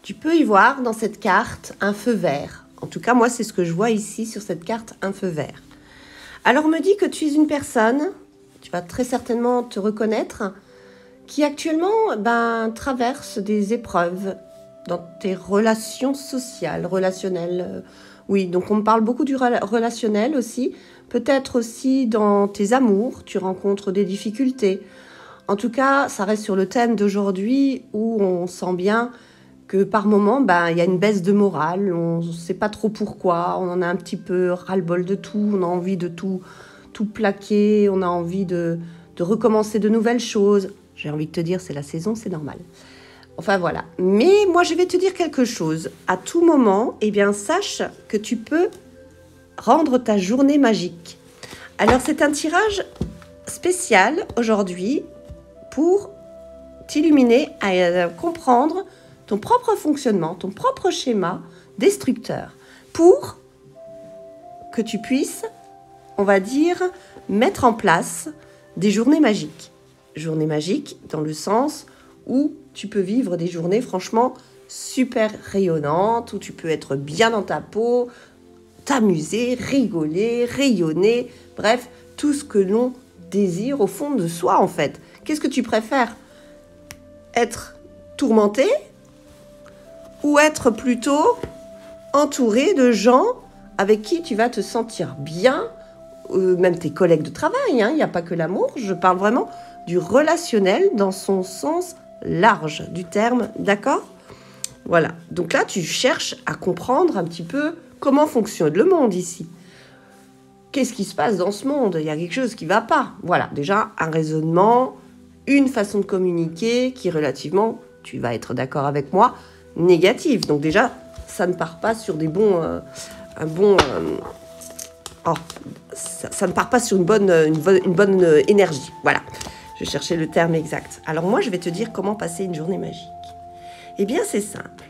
Tu peux y voir dans cette carte un feu vert. En tout cas, moi, c'est ce que je vois ici sur cette carte, un feu vert. Alors, on me dit que tu es une personne, tu vas très certainement te reconnaître, qui actuellement traverse des épreuves dans tes relations sociales, relationnelles. Oui, donc on me parle beaucoup du relationnel aussi. Peut-être aussi dans tes amours, tu rencontres des difficultés. En tout cas, ça reste sur le thème d'aujourd'hui où on sent bien que par moment, il y a une baisse de morale. On ne sait pas trop pourquoi. On en a un petit peu ras-le-bol de tout. On a envie de tout plaquer. On a envie de recommencer de nouvelles choses. J'ai envie de te dire, c'est la saison, c'est normal. Enfin voilà. Mais moi, je vais te dire quelque chose. À tout moment, sache que tu peux rendre ta journée magique. Alors, c'est un tirage spécial aujourd'hui pour t'illuminer à comprendre ton propre fonctionnement, ton propre schéma destructeur, pour que tu puisses, on va dire, mettre en place des journées magiques. Journées magiques dans le sens où tu peux vivre des journées franchement super rayonnantes, où tu peux être bien dans ta peau, t'amuser, rigoler, rayonner, bref, tout ce que l'on désire au fond de soi en fait. Qu'est-ce que tu préfères? Être tourmenté ou être plutôt entouré de gens avec qui tu vas te sentir bien, même tes collègues de travail, il n'y a pas que l'amour, je parle vraiment du relationnel dans son sens large du terme, d'accord? Voilà, donc là tu cherches à comprendre un petit peu comment fonctionne le monde ici. Qu'est-ce qui se passe dans ce monde? Il y a quelque chose qui ne va pas. Voilà, déjà un raisonnement, une façon de communiquer qui relativement, tu vas être d'accord avec moi, négative. Donc déjà, ça ne part pas sur des bons... ça ne part pas sur une bonne énergie. Voilà, je cherchais le terme exact. Alors moi, je vais te dire comment passer une journée magique. Eh bien, c'est simple.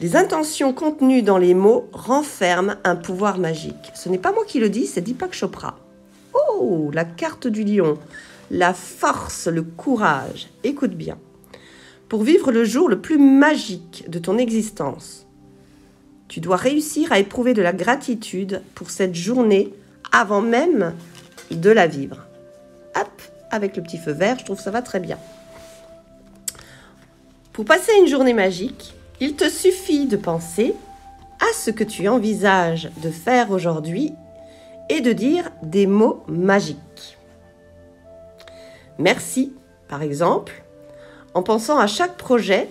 Les intentions contenues dans les mots renferment un pouvoir magique. Ce n'est pas moi qui le dis, c'est Deepak Chopra. Oh, la carte du lion, la force, le courage. Écoute bien. Pour vivre le jour le plus magique de ton existence, tu dois réussir à éprouver de la gratitude pour cette journée avant même de la vivre. Hop, avec le petit feu vert, je trouve que ça va très bien. Pour passer une journée magique, il te suffit de penser à ce que tu envisages de faire aujourd'hui et de dire des mots magiques. Merci, par exemple, en pensant à chaque projet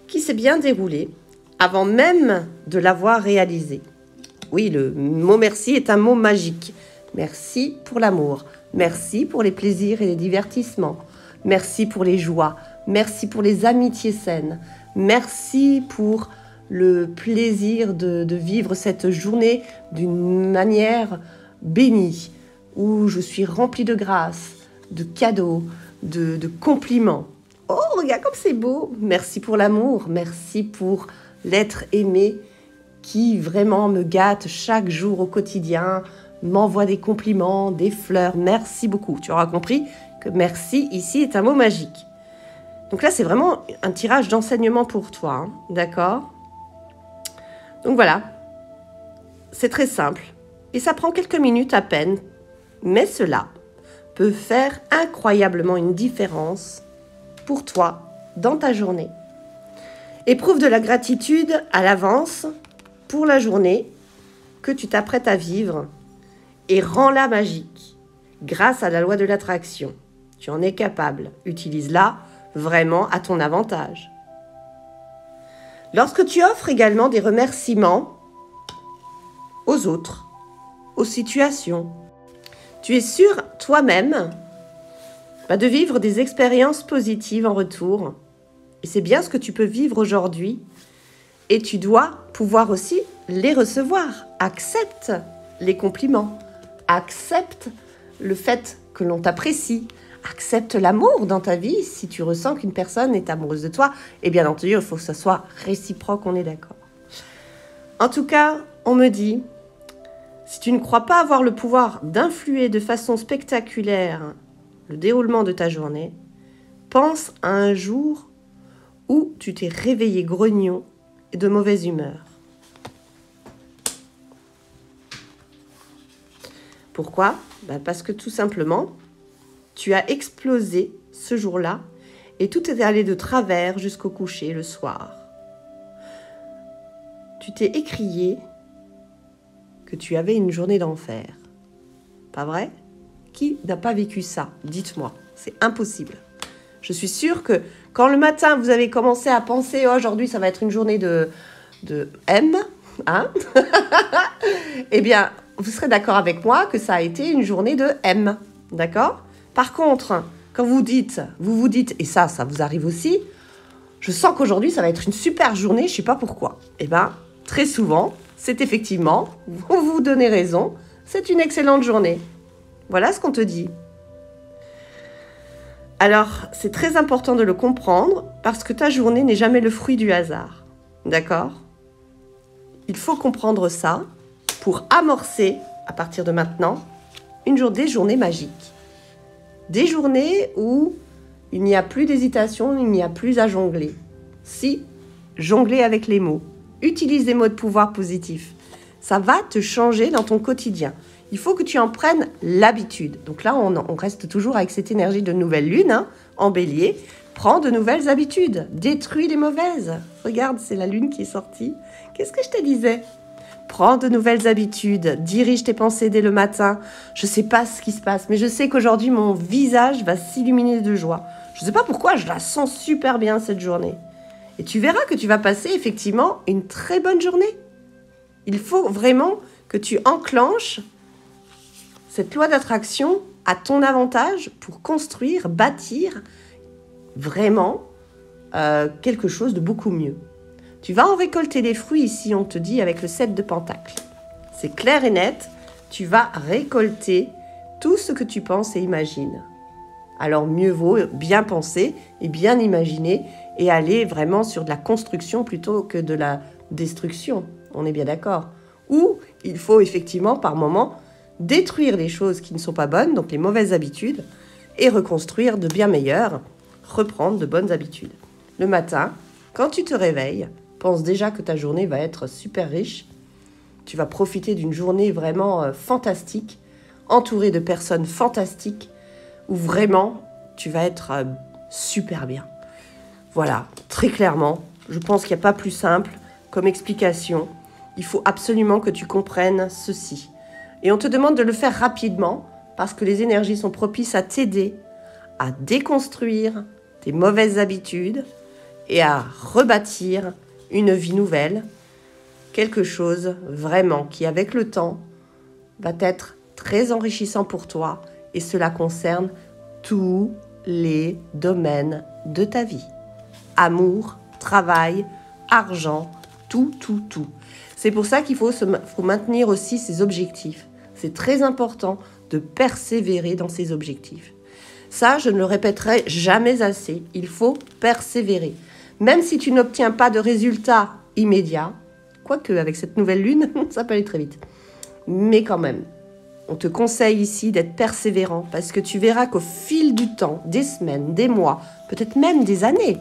qui s'est bien déroulé avant même de l'avoir réalisé. Oui, le mot merci est un mot magique. Merci pour l'amour, merci pour les plaisirs et les divertissements, merci pour les joies, merci pour les amitiés saines, merci pour le plaisir de vivre cette journée d'une manière bénie, où je suis remplie de grâce, de cadeaux, de compliments. Oh, regarde comme c'est beau. Merci pour l'amour, merci pour l'être aimé qui vraiment me gâte chaque jour au quotidien, m'envoie des compliments, des fleurs. Merci beaucoup. Tu auras compris que merci ici est un mot magique. Donc là, c'est vraiment un tirage d'enseignement pour toi, d'accord? Donc voilà, c'est très simple et ça prend quelques minutes à peine, mais cela peut faire incroyablement une différence pour toi dans ta journée. Éprouve de la gratitude à l'avance pour la journée que tu t'apprêtes à vivre et rends-la magique grâce à la loi de l'attraction. Tu en es capable, utilise-la vraiment à ton avantage. Lorsque tu offres également des remerciements aux autres, aux situations, tu es sûr toi-même de vivre des expériences positives en retour. Et c'est bien ce que tu peux vivre aujourd'hui. Et tu dois pouvoir aussi les recevoir. Accepte les compliments. Accepte le fait que l'on t'apprécie. Accepte l'amour dans ta vie si tu ressens qu'une personne est amoureuse de toi. Et bien entendu, il faut que ça soit réciproque, on est d'accord. En tout cas, on me dit, si tu ne crois pas avoir le pouvoir d'influer de façon spectaculaire le déroulement de ta journée, pense à un jour ou tu t'es réveillé grognon et de mauvaise humeur. Pourquoi? Parce que tout simplement, tu as explosé ce jour-là et tout est allé de travers jusqu'au coucher le soir. Tu t'es écrié que tu avais une journée d'enfer. Pas vrai? Qui n'a pas vécu ça? Dites-moi, c'est impossible. Je suis sûre que quand le matin, vous avez commencé à penser « Oh, aujourd'hui, ça va être une journée de M hein ?» Eh bien, vous serez d'accord avec moi que ça a été une journée de M. D'accord? Par contre, quand vous vous dites, et ça vous arrive aussi, je sens qu'aujourd'hui, ça va être une super journée, je ne sais pas pourquoi. Eh bien, très souvent, c'est effectivement, vous vous donnez raison, c'est une excellente journée. Voilà ce qu'on te dit. Alors, c'est très important de le comprendre parce que ta journée n'est jamais le fruit du hasard. D'accord? Il faut comprendre ça pour amorcer, à partir de maintenant, des journées magiques. Des journées où il n'y a plus d'hésitation, il n'y a plus à jongler. Si, jongler avec les mots. Utilise des mots de pouvoir positifs. Ça va te changer dans ton quotidien. Il faut que tu en prennes l'habitude. Donc là, on reste toujours avec cette énergie de nouvelle lune, en bélier. Prends de nouvelles habitudes. Détruis les mauvaises. Regarde, c'est la lune qui est sortie. Qu'est-ce que je te disais? Prends de nouvelles habitudes. Dirige tes pensées dès le matin. Je ne sais pas ce qui se passe, mais je sais qu'aujourd'hui, mon visage va s'illuminer de joie. Je ne sais pas pourquoi, je la sens super bien cette journée. Et tu verras que tu vas passer effectivement une très bonne journée. Il faut vraiment que tu enclenches cette loi d'attraction à ton avantage pour construire, bâtir vraiment quelque chose de beaucoup mieux. Tu vas en récolter les fruits ici, on te dit, avec le 7 de Pentacle. C'est clair et net, tu vas récolter tout ce que tu penses et imagines. Alors mieux vaut bien penser et bien imaginer et aller vraiment sur de la construction plutôt que de la destruction. On est bien d'accord. Ou il faut effectivement par moment détruire les choses qui ne sont pas bonnes, donc les mauvaises habitudes, et reconstruire de bien meilleures, reprendre de bonnes habitudes. Le matin, quand tu te réveilles, pense déjà que ta journée va être super riche. Tu vas profiter d'une journée vraiment fantastique, entourée de personnes fantastiques, où vraiment tu vas être super bien. Voilà, très clairement, je pense qu'il n'y a pas plus simple comme explication. Il faut absolument que tu comprennes ceci. Et on te demande de le faire rapidement parce que les énergies sont propices à t'aider à déconstruire tes mauvaises habitudes et à rebâtir une vie nouvelle, quelque chose vraiment qui, avec le temps, va être très enrichissant pour toi et cela concerne tous les domaines de ta vie. Amour, travail, argent, tout. C'est pour ça qu'il faut maintenir aussi ses objectifs. C'est très important de persévérer dans ses objectifs. Ça, je ne le répéterai jamais assez. Il faut persévérer. Même si tu n'obtiens pas de résultats immédiats, quoique avec cette nouvelle lune, ça peut aller très vite. Mais quand même, on te conseille ici d'être persévérant parce que tu verras qu'au fil du temps, des semaines, des mois, peut-être même des années,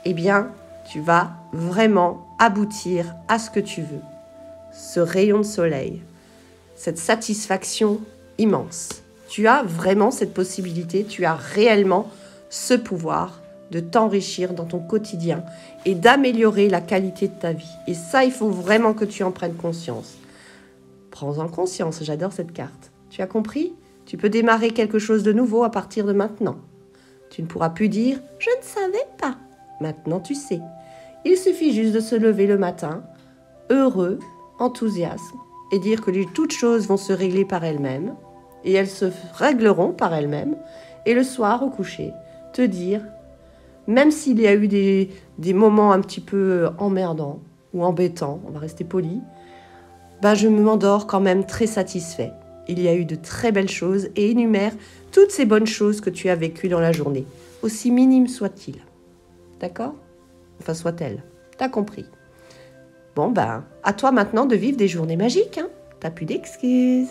eh bien, tu vas vraiment aboutir à ce que tu veux. Ce rayon de soleil, cette satisfaction immense. Tu as vraiment cette possibilité, tu as réellement ce pouvoir de t'enrichir dans ton quotidien et d'améliorer la qualité de ta vie. Et ça, il faut vraiment que tu en prennes conscience. Prends-en conscience, j'adore cette carte. Tu as compris? Tu peux démarrer quelque chose de nouveau à partir de maintenant. Tu ne pourras plus dire « je ne savais pas ». Maintenant, tu sais. Il suffit juste de se lever le matin, heureux, enthousiasme, et dire que toutes choses vont se régler par elles-mêmes, et elles se régleront par elles-mêmes, et le soir, au coucher, te dire, même s'il y a eu des moments un petit peu emmerdants ou embêtants, on va rester poli, je m'endors quand même très satisfait. Il y a eu de très belles choses et énumère toutes ces bonnes choses que tu as vécues dans la journée, aussi minimes soient-ils. D'accord? Enfin, soit-elle. T'as compris. Bon, à toi maintenant de vivre des journées magiques. T'as plus d'excuses.